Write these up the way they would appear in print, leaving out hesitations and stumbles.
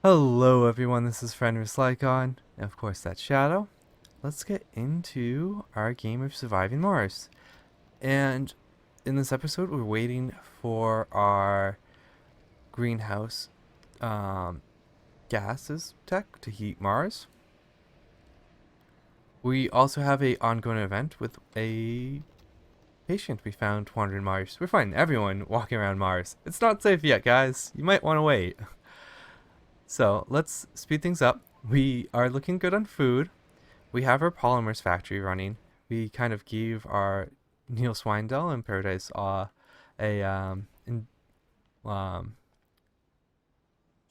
Hello everyone, this is Fenris Lycon, and of course that's Shadow. Let's get into our game of Surviving Mars. And in this episode, we're waiting for our greenhouse um, gases tech to heat Mars. We also have a ongoing event with a patient we found wandering Mars. We're finding everyone walking around Mars. It's not safe yet, guys. You might want to wait. So let's speed things up. We are looking good on food. We have our polymers factory running. We kind of gave our Neil Swindell in Paradise a um,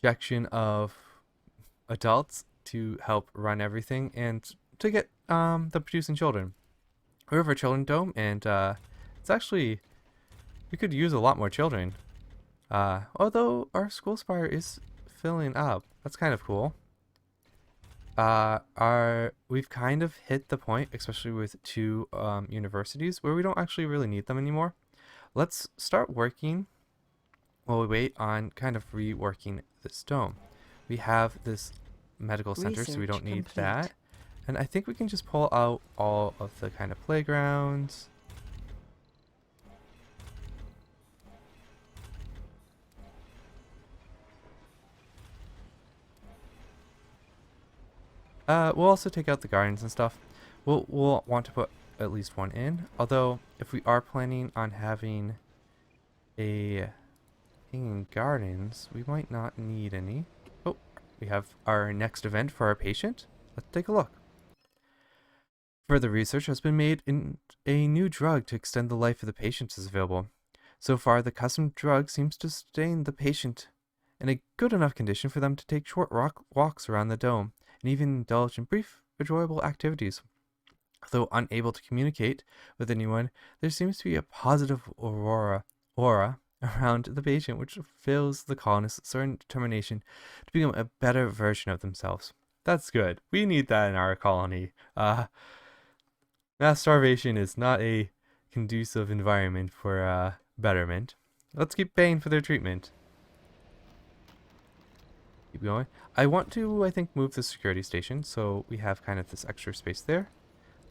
injection of adults to help run everything and to get the producing children. We have our children dome, and it's actually we could use a lot more children. Although our school spire is filling up, that's kind of cool. We've kind of hit the point, especially with two universities, where we don't actually really need them anymore. Let's start working while we wait on kind of reworking this dome. We have this medical center, so we don't need that. And I think we can just pull out all of the kind of playgrounds. We'll also take out the gardens and stuff. We'll want to put at least one in. Although, if we are planning on having a thing in gardens, we might not need any. Oh, we have our next event for our patient. Let's take a look. Further research has been made in a new drug to extend the life of the patient is available. So far, the custom drug seems to sustain the patient in a good enough condition for them to take short walks around the dome and even indulge in brief, enjoyable activities. Though unable to communicate with anyone, there seems to be a positive aura around the patient, which fills the colonists with certain determination to become a better version of themselves. That's good. We need that in our colony. Mass starvation is not a conducive environment for betterment. Let's keep paying for their treatment. Keep going. I want to, I think, move the security station so we have kind of this extra space there.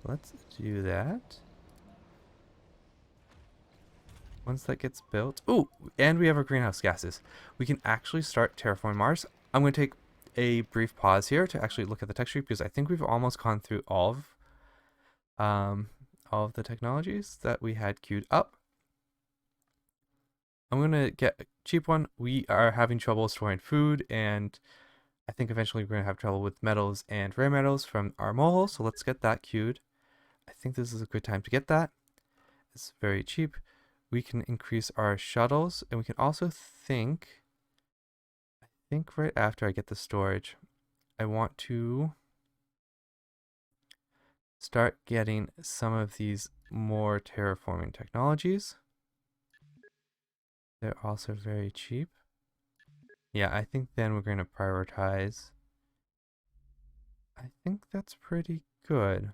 Let's do that. Once that gets built. Oh, and we have our greenhouse gases. We can actually start terraforming Mars. I'm going to take a brief pause here to actually look at the tech tree because I think we've almost gone through all of the technologies that we had queued up. I'm going to get a cheap one. We are having trouble storing food, and I think eventually we're going to have trouble with metals and rare metals from our mole, so let's get that queued. I think this is a good time to get that. It's very cheap. We can increase our shuttles, and we can also I think right after I get the storage, I want to start getting some of these more terraforming technologies. They're also very cheap. Yeah, I think then we're going to prioritize. I think that's pretty good.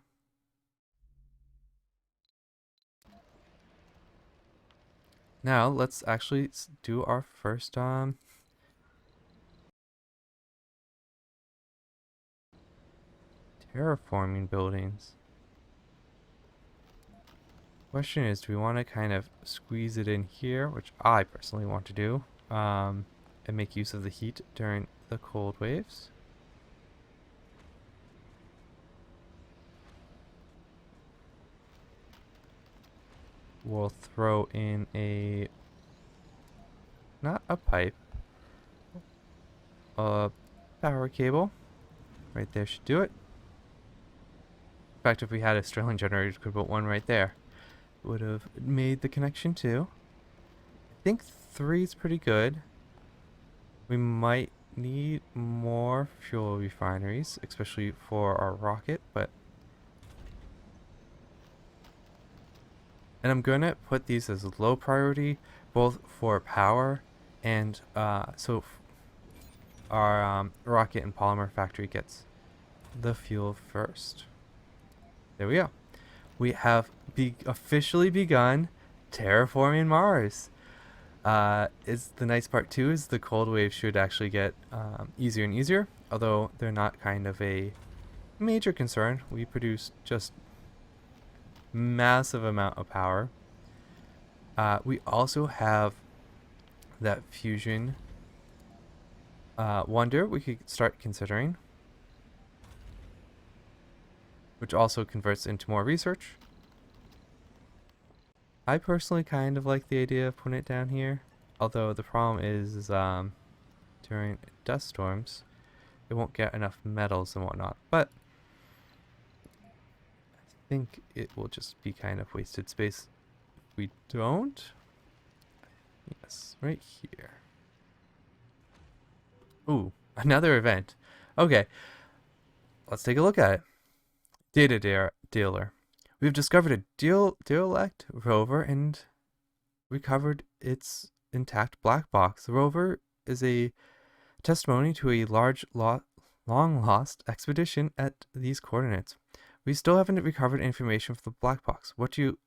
Now, let's actually do our first terraforming buildings. Question is, do we want to kind of squeeze it in here, which I personally want to do, and make use of the heat during the cold waves? We'll throw in not a pipe, a power cable. Right there should do it. In fact, if we had a Stirling generator, we could put one right there. It would have made the connection too. I think 3 is pretty good. We might need more fuel refineries, especially for our rocket, but... And I'm going to put these as low priority, both for power and so our rocket and polymer factory gets the fuel first. There we go. We have officially begun terraforming Mars. Is the nice part too is the cold wave should actually get easier and easier, although they're not kind of a major concern. We produce just massive amount of power. We also have that fusion wonder we could start considering, which also converts into more research. I personally kind of like the idea of putting it down here, although the problem is during dust storms it won't get enough metals and whatnot, but I think it will just be kind of wasted space if we don't. Yes, right here. Ooh, another event. Okay, let's take a look at it. Data dealer. We've discovered a derelict rover and recovered its intact black box. The rover is a testimony to a long lost expedition at these coordinates. We still haven't recovered information from the black box. What do you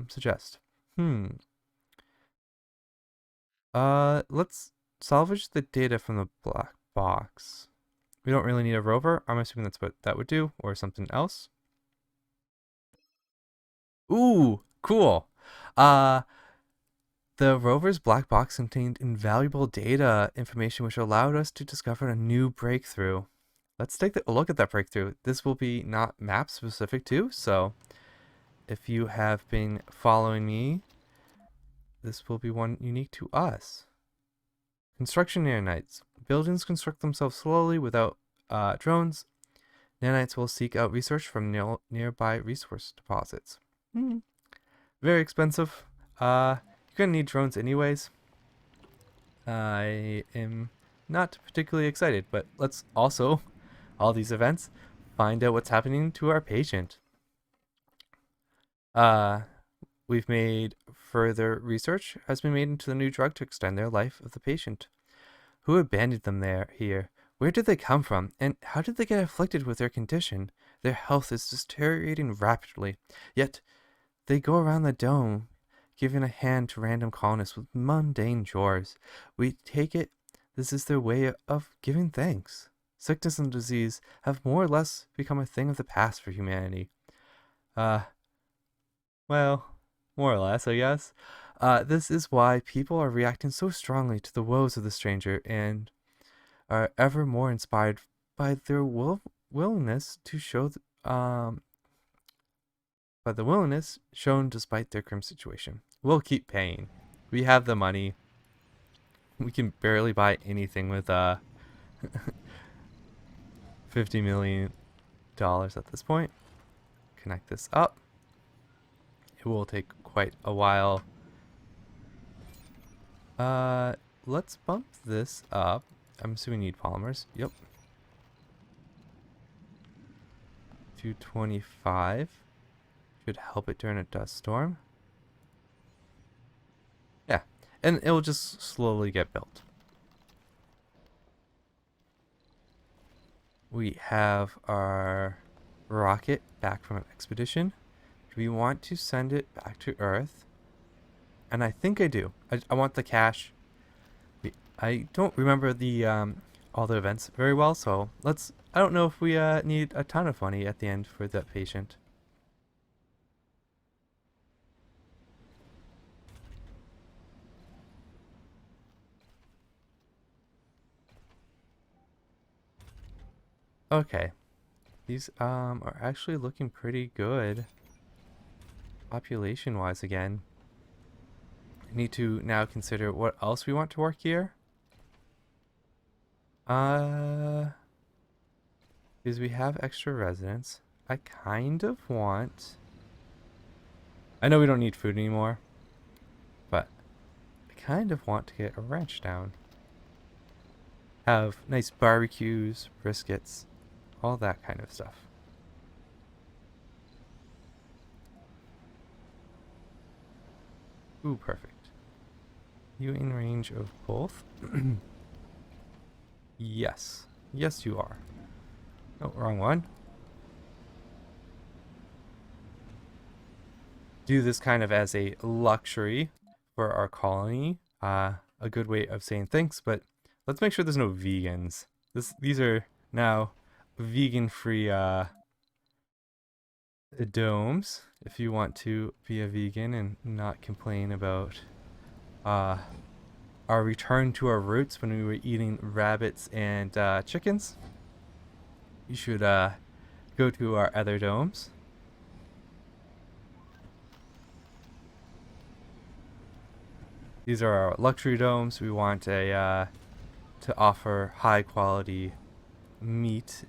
suggest? Let's salvage the data from the black box. We don't really need a rover. I'm assuming that's what that would do, or something else. Ooh, cool. The rover's black box contained invaluable data information which allowed us to discover a new breakthrough. Let's take a look at that breakthrough. This will be not map specific too, so if you have been following me, this will be one unique to us. Construction nanites. Buildings construct themselves slowly without drones. Nanites will seek out research from nearby resource deposits. Very expensive. You're gonna need drones anyways. I am not particularly excited, but let's also, all these events, find out what's happening to our patient. We've made further research has been made into the new drug to extend their life of the patient. Who abandoned them here? Where did they come from? And how did they get afflicted with their condition? Their health is deteriorating rapidly, yet they go around the dome, giving a hand to random colonists with mundane chores. We take it this is their way of giving thanks. Sickness and disease have more or less become a thing of the past for humanity. Well, more or less, I guess. This is why people are reacting so strongly to the woes of the stranger and are ever more inspired by their willingness to show by the willingness shown despite their grim situation. We'll keep paying. We have the money. We can barely buy anything with $50 million at this point. Connect this up. It will take quite a while. Let's bump this up. I'm assuming we need polymers. Yep. 225. Should help it during a dust storm. Yeah, and it will just slowly get built. We have our rocket back from an expedition. Do we want to send it back to Earth? And I think I do. I want the cash. I don't remember the all the events very well, so let's. I don't know if we need a ton of money at the end for that patient. Okay, these are actually looking pretty good population wise again. I need to now consider what else we want to work here. Because we have extra residents. I kind of want, I know we don't need food anymore, but I kind of want to get a ranch down. Have nice barbecues, briskets, all that kind of stuff. Ooh, perfect. You in range of both? Yes. Yes, you are. Oh, wrong one. Do this kind of as a luxury for our colony. a good way of saying thanks, but let's make sure there's no vegans. These are now vegan-free domes. If you want to be a vegan and not complain about our return to our roots when we were eating rabbits and chickens, you should go to our other domes. These are our luxury domes. We want a to offer high quality meat.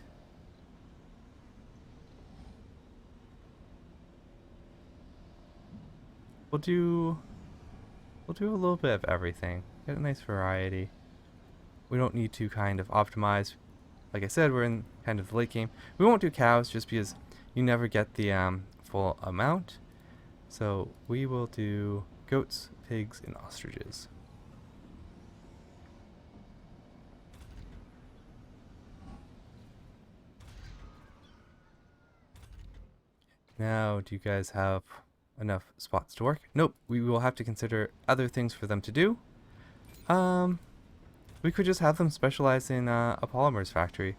We'll do a little bit of everything. Get a nice variety. We don't need to kind of optimize. Like I said, we're in kind of the late game. We won't do cows just because you never get the full amount. So we will do goats, pigs, and ostriches. Now, do you guys have enough spots to work? Nope, we will have to consider other things for them to do. We could just have them specialize in a polymers factory.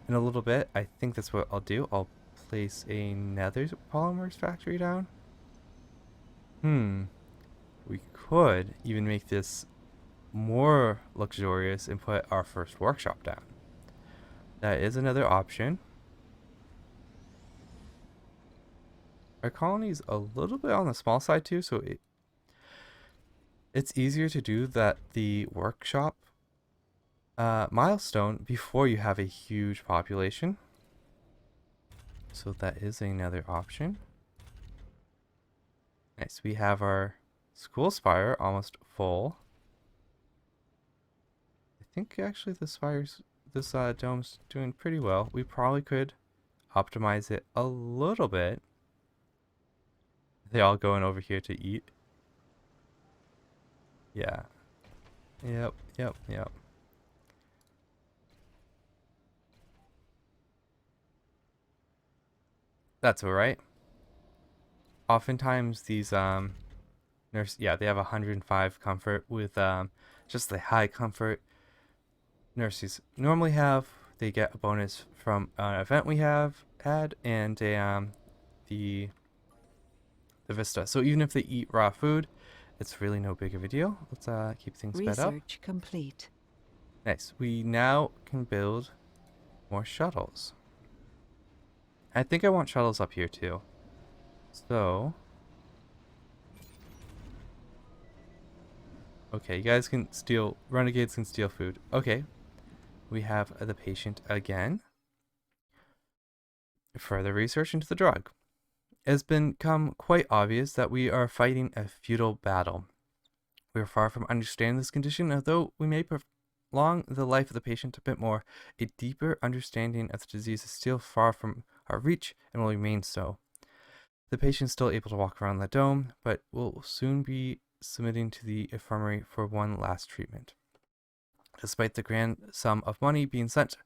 In a little bit, I think that's what I'll do. I'll place another polymers factory down. We could even make this more luxurious and put our first workshop down. That is another option. Our colony is a little bit on the small side too, so it's easier to do the workshop milestone before you have a huge population. So that is another option. Nice, we have our school spire almost full. I think actually this dome's doing pretty well. We probably could optimize it a little bit. They all going over here to eat. Yeah. Yep. That's alright. Oftentimes these they have 105 comfort with just the high comfort nurses normally have. They get a bonus from an event we have had and the Vista. So even if they eat raw food, it's really no big of a deal. Let's keep things sped up. Research complete. Nice. We now can build more shuttles. I think I want shuttles up here too. So, okay, you guys can steal, renegades can steal food. Okay, we have the patient again. Further research into the drug. It has become quite obvious that we are fighting a futile battle. We are far from understanding this condition, although we may prolong the life of the patient a bit more. A deeper understanding of the disease is still far from our reach and will remain so. The patient is still able to walk around the dome, but will soon be submitting to the infirmary for one last treatment. Despite the grand sum of money being spent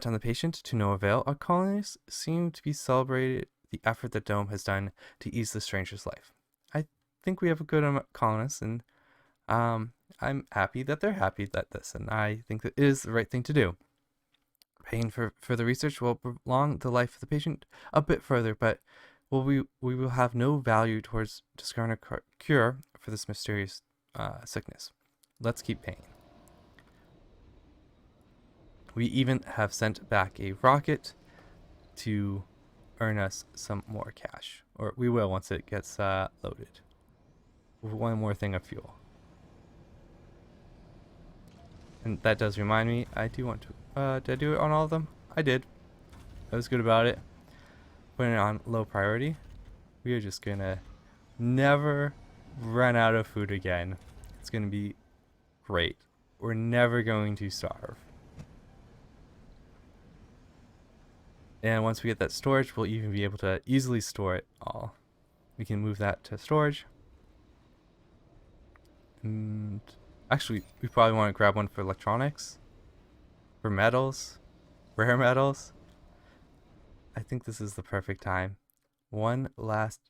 on the patient to no avail, our colonists seem to be celebrating the effort the dome has done to ease the stranger's life. I think we have a good amount of colonists, and I'm happy that they're happy that this, and I think that it is the right thing to do. Paying for further research will prolong the life of the patient a bit further, but we will have no value towards discovering a cure for this mysterious sickness. Let's keep paying. We even have sent back a rocket to earn us some more cash. Or we will once it gets loaded. One more thing of fuel. And that does remind me, I do want to... did I do it on all of them? I did. I was good about it. Putting it on low priority. We are just gonna never run out of food again. It's gonna be great. We're never going to starve. And once we get that storage, we'll even be able to easily store it all. We can move that to storage. And actually, we probably want to grab one for electronics. For metals. Rare metals. I think this is the perfect time. One last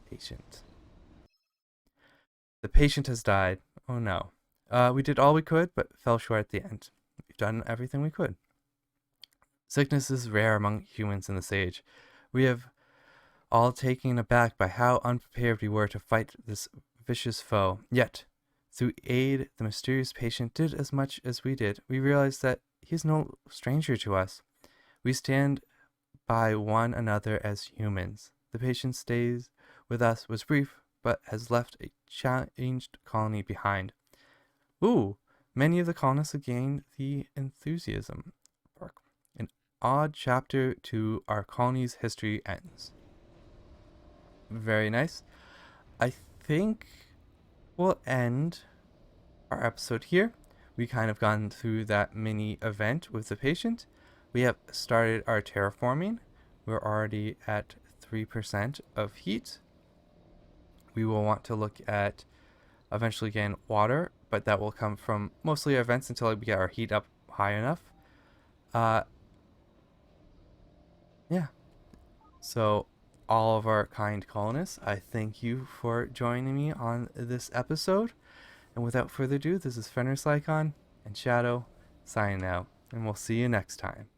patient. The patient has died. Oh no. We did all we could, but fell short at the end. We've done everything we could. Sickness is rare among humans in this age. We have all taken aback by how unprepared we were to fight this vicious foe. Yet, through aid, the mysterious patient did as much as we did. We realized that he is no stranger to us. We stand by one another as humans. The patient's stays with us was brief, but has left a changed colony behind. Ooh, many of the colonists have gained the enthusiasm. An odd chapter to our colony's history ends. Very nice. I think we'll end our episode here. We kind of gone through that mini event with the patient. We have started our terraforming. We're already at 3% of heat. We will want to look at eventually getting water, but that will come from mostly our vents until we get our heat up high enough. Yeah. So all of our kind colonists, I thank you for joining me on this episode. And without further ado, this is Fenris Lycon and Shadow signing out, and we'll see you next time.